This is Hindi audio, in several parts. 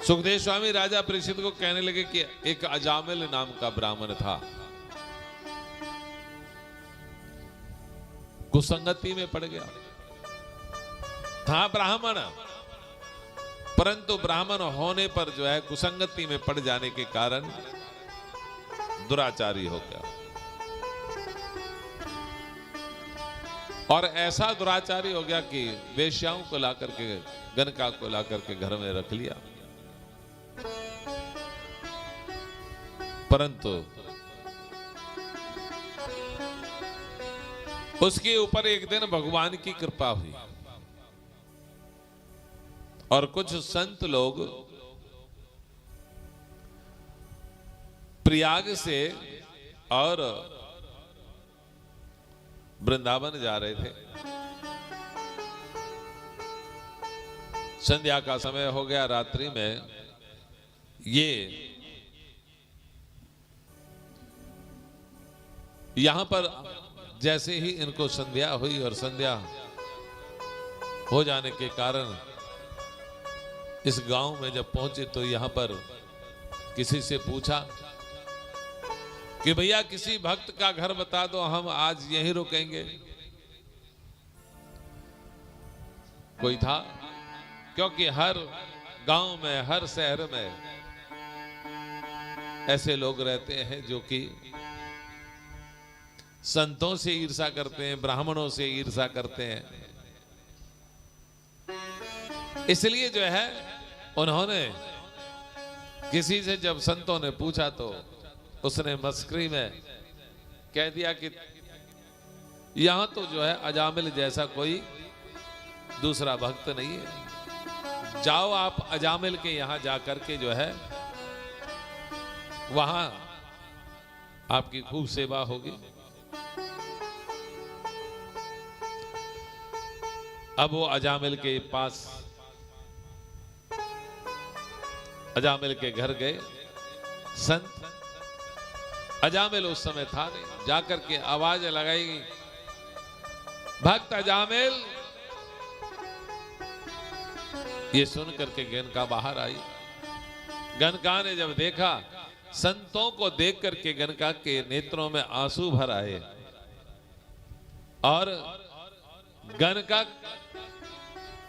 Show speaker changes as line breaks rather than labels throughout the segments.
सुखदेव स्वामी राजा परीक्षित को कहने लगे कि एक अजामिल नाम का ब्राह्मण था, कुसंगति में पड़ गया था। ब्राह्मण, परंतु ब्राह्मण होने पर जो है कुसंगति में पड़ जाने के कारण दुराचारी हो गया, और ऐसा दुराचारी हो गया कि वेश्याओं को ला करके, गनका को ला करके घर में रख लिया। परंतु उसके ऊपर एक दिन भगवान की कृपा हुई और कुछ संत लोग प्रयाग से और वृंदावन जा रहे थे। संध्या का समय हो गया, रात्रि में ये यहां पर जैसे ही इनको संध्या हुई और संध्या हो जाने के कारण इस गांव में जब पहुंचे तो यहां पर किसी से पूछा कि भैया किसी भक्त का घर बता दो, हम आज यहीं रुकेंगे। कोई था, क्योंकि हर गांव में, हर शहर में ऐसे लोग रहते हैं जो कि संतों से ईर्ष्या करते हैं, ब्राह्मणों से ईर्ष्या करते हैं। इसलिए जो है उन्होंने किसी से जब संतों ने पूछा तो उसने मस्करी में कह दिया कि यहां तो जो है अजामिल जैसा कोई दूसरा भक्त नहीं है, जाओ आप अजामिल के यहां जाकर के जो है वहां आपकी खूब सेवा होगी। अब वो अजामिल के पास, अजामिल के घर गए संत। अजामिल उस समय था नहीं, जाकर के आवाज लगाई, भक्त अजामिल। ये सुन करके गनका बाहर आई। गनका ने जब देखा, संतों को देख करके गनका के नेत्रों में आंसू भर आए और गनका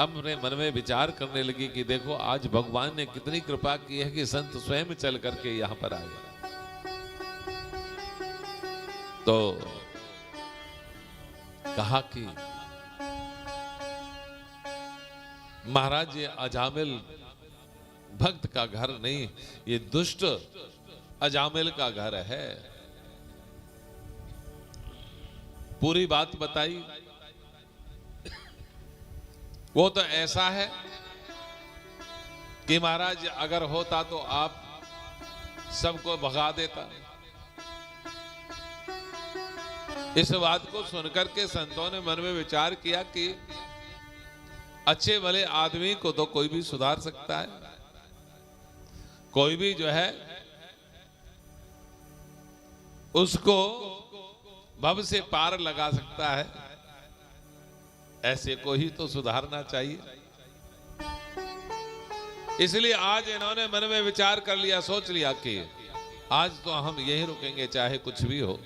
अपने मन में विचार करने लगी कि देखो आज भगवान ने कितनी कृपा की है कि संत स्वयं चल करके यहां पर आए। तो कहा कि महाराज ये अजामिल भक्त का घर नहीं, ये दुष्ट अजामिल का घर है। पूरी बात बताई। वो तो ऐसा है कि महाराज अगर होता तो आप सबको भगा देता। इस बात को सुनकर के संतों ने मन में विचार किया कि अच्छे भले आदमी को तो कोई भी सुधार सकता है, कोई भी जो है उसको भव से पार लगा सकता है, ऐसे को ही तो सुधारना चाहिए। इसलिए आज इन्होंने मन में विचार कर लिया, सोच लिया कि आज तो हम यहीं रुकेंगे चाहे कुछ भी हो।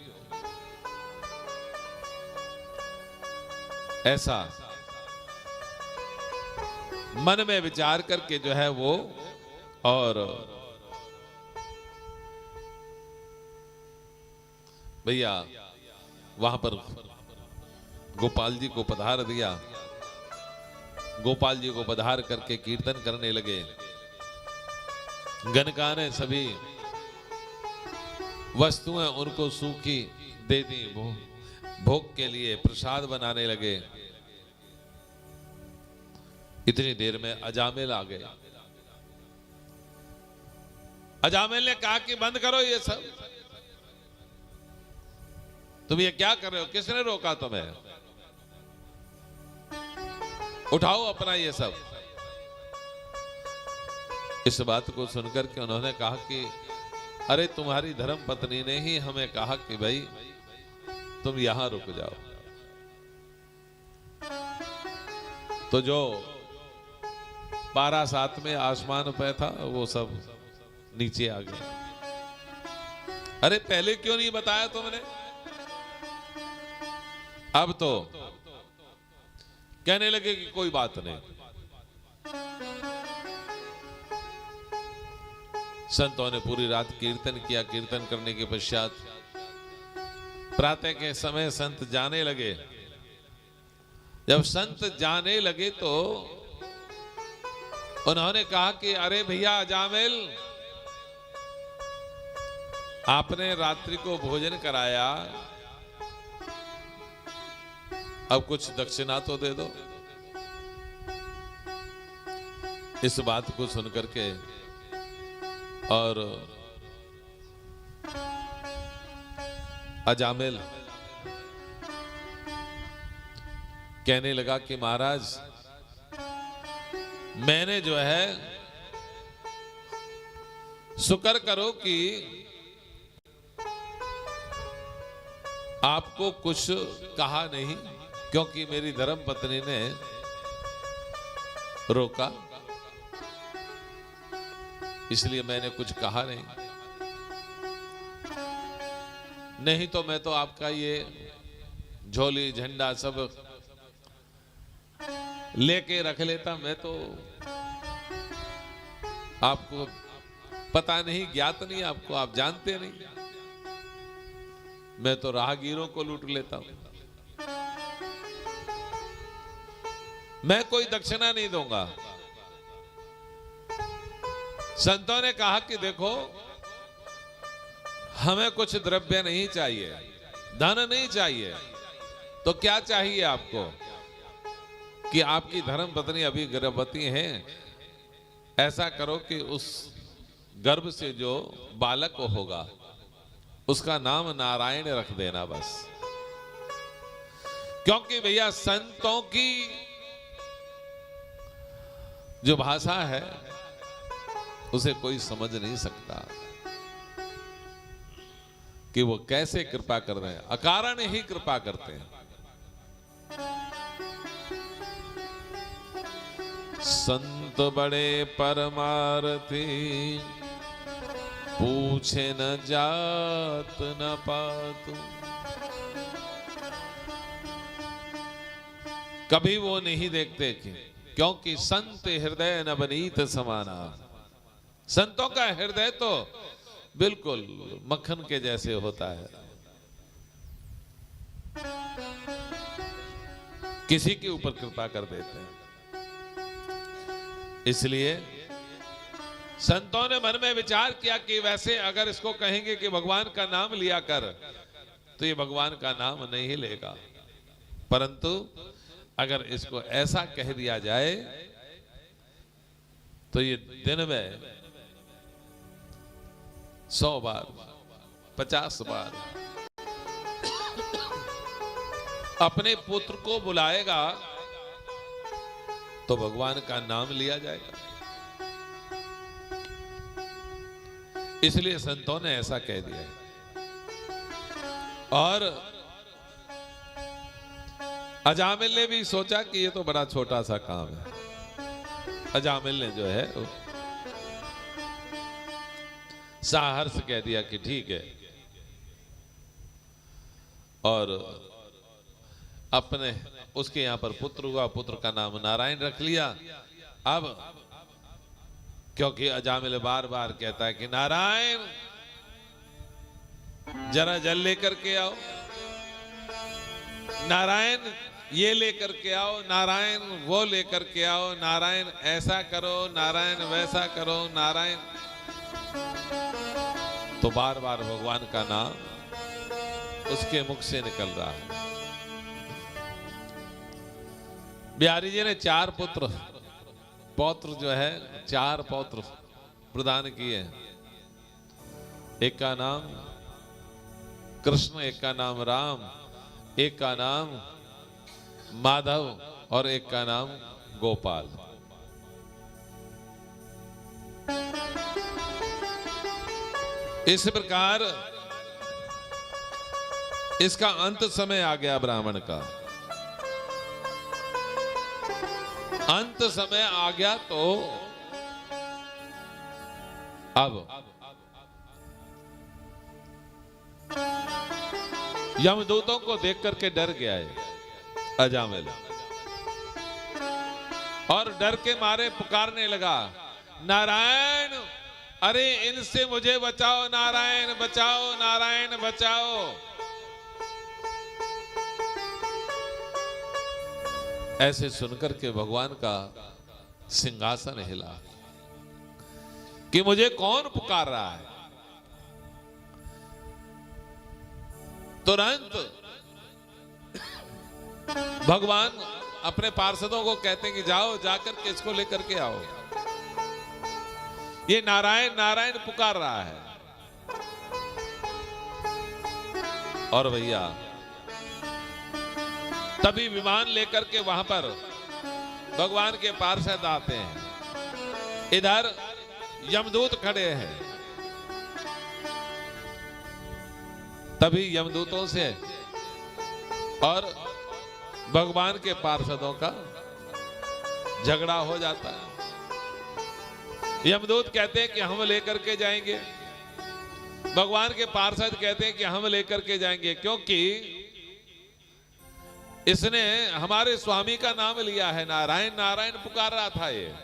ऐसा मन में विचार करके जो है वो, और भैया वहां पर गोपाल जी को पधार दिया। गोपाल जी को पधार करके कीर्तन करने लगे। गनका ने सभी वस्तुएं उनको सूखी दे दी, भोग के लिए प्रसाद बनाने लगे। इतनी देर में अजामिल आ गए। अजामिल ने कहा कि बंद करो ये सब, तुम ये क्या कर रहे हो, किसने रोका तुम्हें, उठाओ अपना ये सब। इस बात को सुनकर के उन्होंने कहा कि अरे तुम्हारी धर्म पत्नी ने ही हमें कहा कि भाई तुम यहां रुक जाओ। तो जो 12/7 में आसमान पे था वो सब नीचे आ गया। अरे पहले क्यों नहीं बताया तुमने? अब तो कहने लगे कि कोई बात नहीं। संतों ने पूरी रात कीर्तन किया। कीर्तन करने के पश्चात प्रातः के समय संत जाने लगे। जब संत जाने लगे तो उन्होंने कहा कि अरे भैया अजामिल, आपने रात्रि को भोजन कराया, अब कुछ दक्षिणा तो दे दो। इस बात को सुनकर के और अजामिल कहने लगा कि महाराज, मैंने जो है शुक्र करो कि आपको कुछ कहा नहीं, क्योंकि मेरी धर्म पत्नी ने रोका, इसलिए मैंने कुछ कहा नहीं तो मैं तो आपका ये झोली झंडा सब लेके रख लेता। मैं तो आपको पता नहीं, ज्ञात नहीं आपको, आप जानते नहीं, मैं तो राहगीरों को लूट लेता हूं। मैं कोई दक्षिणा नहीं दूंगा। संतों ने कहा कि देखो, हमें कुछ द्रव्य नहीं चाहिए, धन नहीं चाहिए, तो क्या चाहिए आपको? कि आपकी धर्म पत्नी अभी गर्भवती है, ऐसा करो कि उस गर्भ से जो बालक होगा उसका नाम नारायण रख देना बस। क्योंकि भैया संतों की जो भाषा है उसे कोई समझ नहीं सकता कि वो कैसे कृपा कर रहे हैं। अकारण ही कृपा करते हैं। संत बड़े परमार्थी, पूछे न जात न पात। कभी वो नहीं देखते क्योंकि संत हृदय नवनीत समाना। संतों का हृदय तो बिल्कुल मक्खन के जैसे होता है, किसी के ऊपर कृपा कर देते हैं। इसलिए संतों ने मन में विचार किया कि वैसे अगर इसको कहेंगे कि भगवान का नाम लिया कर, तो ये भगवान का नाम नहीं लेगा, परंतु अगर इसको ऐसा कह दिया जाए तो ये दिन में 100 बार 50 बार अपने पुत्र को बुलाएगा तो भगवान का नाम लिया जाएगा। इसलिए संतों ने ऐसा कह दिया। और अजामिल ने भी सोचा कि ये तो बड़ा छोटा सा काम है। अजामिल ने जो है साहर्ष कह दिया कि ठीक है, और अपने उसके यहां पर पुत्र हुआ, पुत्र का नाम नारायण रख लिया। अब क्योंकि अजामिल बार बार कहता है कि नारायण जरा जल लेकर के आओ, नारायण ये लेकर के आओ, नारायण वो लेकर के आओ, नारायण ऐसा करो, नारायण वैसा करो, नारायण। तो बार बार भगवान का नाम उसके मुख से निकल रहा है। बिहारी जी ने 4 पौत्र जो है 4 पौत्र प्रदान किए। एक का नाम कृष्ण, एक का नाम राम, एक का नाम माधव और एक का नाम गोपाल। इस प्रकार इसका अंत समय आ गया ब्राह्मण का। अंत समय आ गया तो अब यमदूतों को देख करके डर गया है अजामिल, और डर के मारे पुकारने लगा, नारायण, अरे इनसे मुझे बचाओ, नारायण बचाओ, नारायण बचाओ। ऐसे सुनकर के भगवान का सिंहासन हिला कि मुझे कौन पुकार रहा है। तुरंत भगवान अपने पार्षदों को कहते हैं कि जाओ, जाकर के इसको लेकर के आओ, ये नारायण नारायण पुकार रहा है। और भैया तभी विमान लेकर के वहां पर भगवान के पार्षद आते हैं, इधर यमदूत खड़े हैं। तभी यमदूतों से और भगवान के पार्षदों का झगड़ा हो जाता है। यमदूत कहते हैं कि हम लेकर के जाएंगे, भगवान के पार्षद कहते हैं कि हम लेकर के जाएंगे, क्योंकि इसने हमारे स्वामी का नाम लिया है, नारायण नारायण पुकार रहा था ये।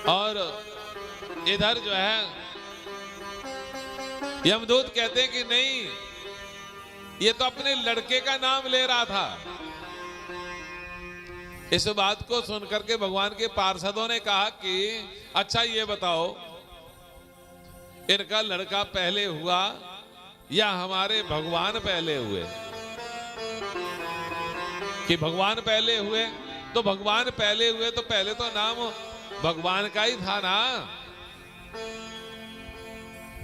और इधर जो है यमदूत कहते हैं कि नहीं, ये तो अपने लड़के का नाम ले रहा था। इस बात को सुनकर के भगवान के पार्षदों ने कहा कि अच्छा ये बताओ, इनका लड़का पहले हुआ या हमारे भगवान पहले हुए? कि भगवान पहले हुए, तो भगवान पहले हुए तो पहले तो नाम भगवान का ही था ना।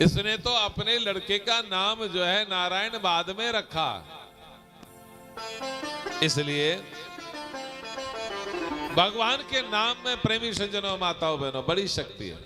इसने तो अपने लड़के का नाम जो है नारायण बाद में रखा, इसलिए भगवान के नाम में प्रेमी सज्जनों, माताओं, बहनों, बड़ी शक्ति है।